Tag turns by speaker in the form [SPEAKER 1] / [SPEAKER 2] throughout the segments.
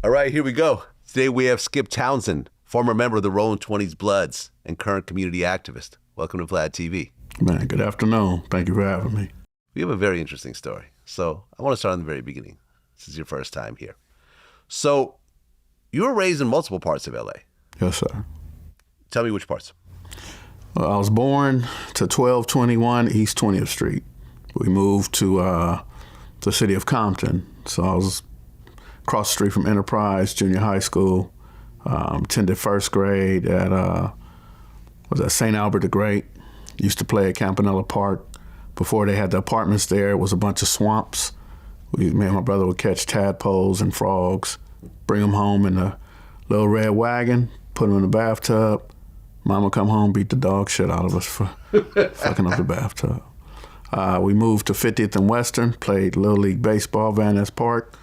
[SPEAKER 1] All right, here we go. Today we have Skipp Townsend, former member of the Rollin 20s Bloods and current community activist. Welcome to Vlad TV.
[SPEAKER 2] Man, good afternoon. Thank you for having me.
[SPEAKER 1] We have a very interesting story. So I want to start in the very beginning. This is your first time here. So you were raised in multiple parts of LA.
[SPEAKER 2] Yes, sir.
[SPEAKER 1] Tell me which parts.
[SPEAKER 2] Well, I was born to 1221 East 20th Street. We moved to the city of Compton. So I was across the street from Enterprise Junior High School. Attended first grade at St. Albert the Great. Used to play at Campanella Park. Before they had the apartments there, it was a bunch of swamps. Me and my brother would catch tadpoles and frogs, bring them home in a little red wagon, put them in the bathtub. Mom would come home, beat the dog shit out of us for fucking up the bathtub. We moved to 50th and Western, played Little League Baseball, Van Ness Park,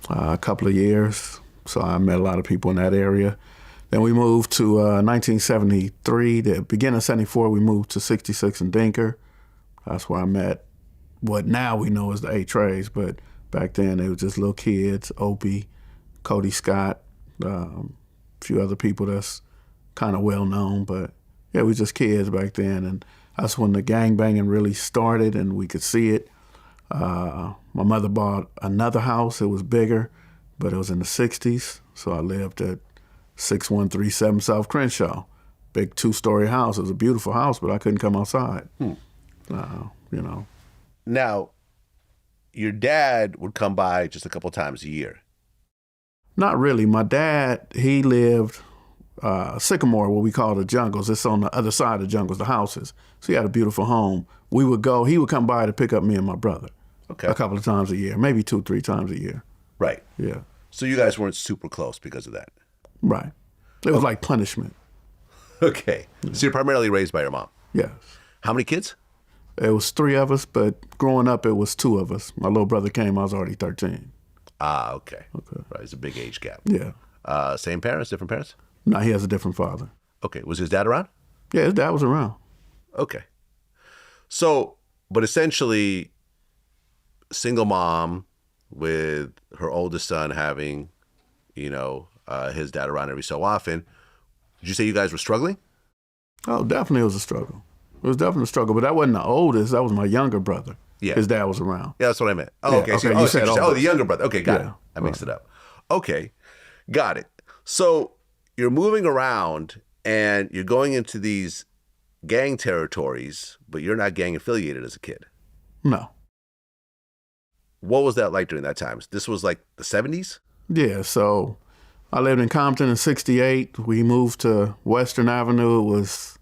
[SPEAKER 2] a couple of years. So I met a lot of people in that area. Then we moved to 1973, the beginning of 74, we moved to 66 and Dinker. That's where I met what now we know as the A-Trays, but back then they were just little kids, Opie, Cody Scott, a few other people that's kind of well known, but yeah, we were just kids back then, and that's when the gangbanging really started and we could see it. My mother bought another house. It was bigger, but it was in the 60s, so I lived at 6137 South Crenshaw. Big two-story house. It was a beautiful house, but I couldn't come outside. You know.
[SPEAKER 1] Now, your dad would come by just a couple times a year.
[SPEAKER 2] Not really. My dad, he lived Sycamore, what we call the jungles. It's on the other side of the jungles, the houses. So he had a beautiful home. He would come by to pick up me and my brother.
[SPEAKER 1] Okay.
[SPEAKER 2] A couple of times a year, maybe 2-3 times a year.
[SPEAKER 1] Right.
[SPEAKER 2] Yeah.
[SPEAKER 1] So you guys weren't super close because of that.
[SPEAKER 2] Right. It was like punishment.
[SPEAKER 1] Okay. Yeah. So you're primarily raised by your mom?
[SPEAKER 2] Yes.
[SPEAKER 1] How many kids?
[SPEAKER 2] It was 3 of us, but growing up, it was 2 of us. My little brother came, I was already 13.
[SPEAKER 1] Ah, okay. Right, it's a big age gap.
[SPEAKER 2] Yeah.
[SPEAKER 1] Same parents, different parents?
[SPEAKER 2] No, he has a different father.
[SPEAKER 1] Okay. Was his dad around?
[SPEAKER 2] Yeah, his dad was around.
[SPEAKER 1] Okay. So, but essentially, single mom with her oldest son having, his dad around every so often. Did you say you guys were struggling?
[SPEAKER 2] Oh, definitely it was a struggle. It was definitely a struggle, but that wasn't the oldest. That was my younger brother.
[SPEAKER 1] Yeah.
[SPEAKER 2] His dad was around.
[SPEAKER 1] Yeah, that's what I meant. Oh,
[SPEAKER 2] Yeah,
[SPEAKER 1] okay.
[SPEAKER 2] okay,
[SPEAKER 1] So,
[SPEAKER 2] you said
[SPEAKER 1] the younger brother. Okay, got it. I mixed it up. Okay, got it. So you're moving around and you're going into these gang territories, but you're not gang affiliated as a kid.
[SPEAKER 2] No.
[SPEAKER 1] What was that like during that time? This was like the 70s?
[SPEAKER 2] Yeah, so I lived in Compton in 68. We moved to Western Avenue. It was,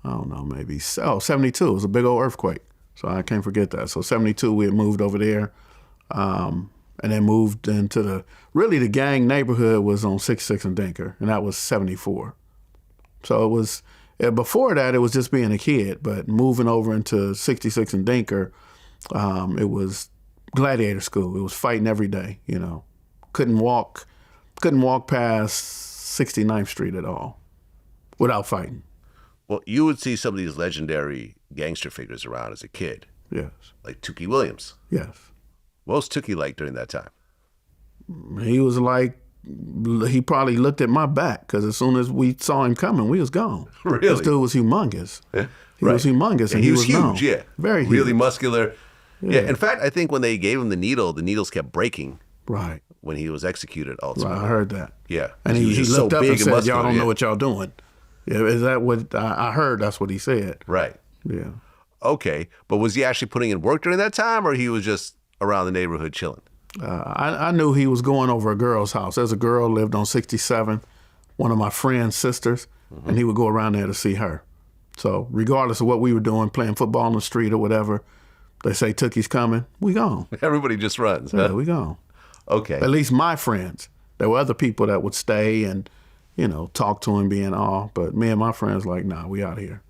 [SPEAKER 2] I don't know, maybe, 72. It was a big old earthquake. So I can't forget that. So 72, we had moved over there and then moved into the gang neighborhood was on 66 and Dinker, and that was 74. So it was, before that, it was just being a kid, but moving over into 66 and Dinker, it was gladiator school. It was fighting every day, Couldn't walk past 69th Street at all without fighting.
[SPEAKER 1] Well, you would see some of these legendary gangster figures around as a kid.
[SPEAKER 2] Yes.
[SPEAKER 1] Like Tookie Williams.
[SPEAKER 2] Yes.
[SPEAKER 1] What was Tuki like during that time?
[SPEAKER 2] He was like, he probably looked at my back because as soon as we saw him coming, we was gone.
[SPEAKER 1] Really?
[SPEAKER 2] This dude was humongous.
[SPEAKER 1] Yeah.
[SPEAKER 2] He was humongous.
[SPEAKER 1] And he was huge,
[SPEAKER 2] known.
[SPEAKER 1] yeah.
[SPEAKER 2] Very huge.
[SPEAKER 1] Really muscular. Yeah. In fact, I think when they gave him the needles kept breaking.
[SPEAKER 2] Right.
[SPEAKER 1] When he was executed ultimately.
[SPEAKER 2] Right, I heard that.
[SPEAKER 1] Yeah.
[SPEAKER 2] And he
[SPEAKER 1] was
[SPEAKER 2] looked
[SPEAKER 1] so
[SPEAKER 2] up
[SPEAKER 1] big
[SPEAKER 2] and said,
[SPEAKER 1] muscular,
[SPEAKER 2] y'all don't know what y'all doing. Yeah, is that what I heard? That's what he said.
[SPEAKER 1] Right.
[SPEAKER 2] Yeah.
[SPEAKER 1] Okay. But was he actually putting in work during that time, or he was just around the neighborhood chilling?
[SPEAKER 2] I knew he was going over a girl's house. There's a girl lived on 67th, one of my friend's sisters, and he would go around there to see her. So regardless of what we were doing, playing football on the street or whatever, they say Tookie's coming, we gone.
[SPEAKER 1] Everybody just runs.
[SPEAKER 2] Yeah, we gone.
[SPEAKER 1] Okay.
[SPEAKER 2] At least my friends. There were other people that would stay and, talk to him being off. But me and my friends like, nah, we out here.